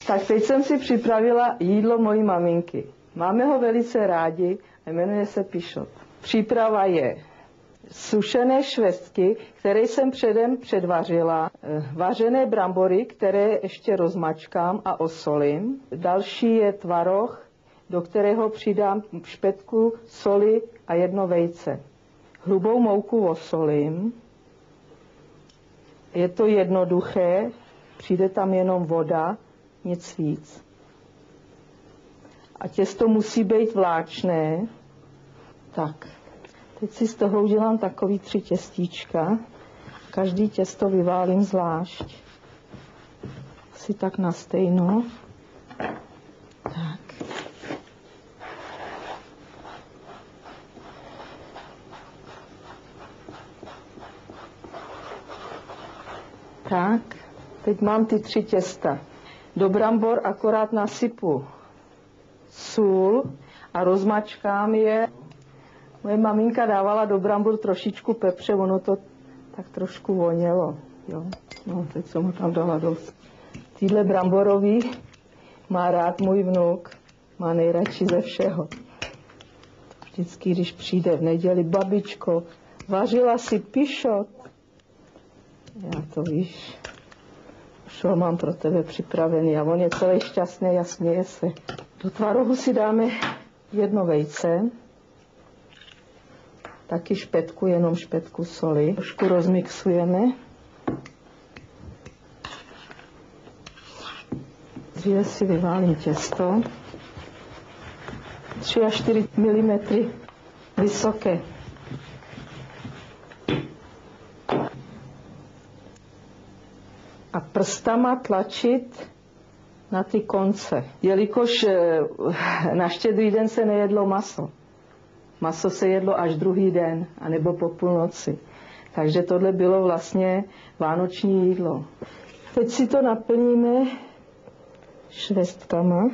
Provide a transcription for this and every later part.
Tak teď jsem si připravila jídlo mojí maminky. Máme ho velice rádi a jmenuje se pišot. Příprava je sušené švestky, které jsem předem předvařila, vařené brambory, které ještě rozmačkám a osolím. Další je tvaroh, do kterého přidám špetku soli a 1 vejce. Hrubou mouku osolím. Je to jednoduché, přijde tam jenom voda, nic víc. A těsto musí být vláčné. Tak, teď si z toho udělám takový 3 těstíčka. Každý těsto vyválím zvlášť. Asi tak na stejno. Tak. Tak, teď mám ty 3 těsta. Do brambor akorát nasypu sůl a rozmačkám je. Moje maminka dávala do brambor trošičku pepře, ono to tak trošku vonělo. Jo? No, teď jsem ho tam dala dost. Týhle bramborový má rád můj vnuk, má nejradši ze všeho. Vždycky, když přijde v neděli, babičko, vařila si pišot. Já to víš, už ho mám pro tebe připravený a on je celý šťastný a směje se. Do tvarohu si dáme 1 vejce, taky špetku, jenom špetku soli. Trošku rozmixujeme. Dříve si vyválím těsto. 3 až 4 mm vysoké. A prstama tlačit na ty konce. Jelikož na Štědrý den se nejedlo maso. Maso se jedlo až druhý den, anebo po půlnoci. Takže tohle bylo vlastně vánoční jídlo. Teď si to naplníme švestkama.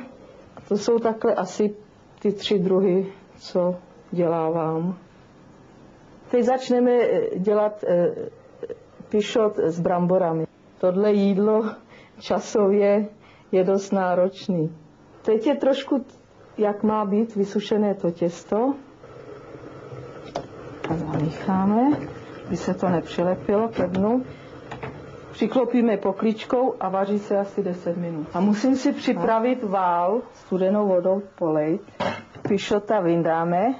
A to jsou takhle asi ty 3 druhy, co dělávám. Teď začneme dělat pišot s bramborami. Tohle jídlo časově je dost náročný. Teď je trošku, jak má být, vysušené to těsto. A zamícháme, aby se to nepřilepilo ke dnu. Přiklopíme pokličkou a vaří se asi 10 minut. A musím si připravit vál, studenou vodou polejt. Pišota vyndáme,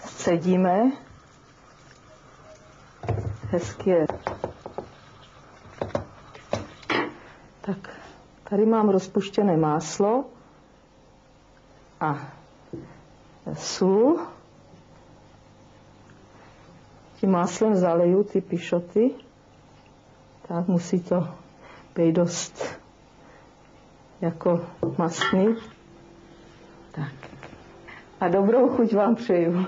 scedíme, hezky je. Tak, tady mám rozpuštěné máslo a sůl. Tím máslem zaleju ty pišoty. Tak musí to být dost jako mastný. Tak. A dobrou chuť vám přeju.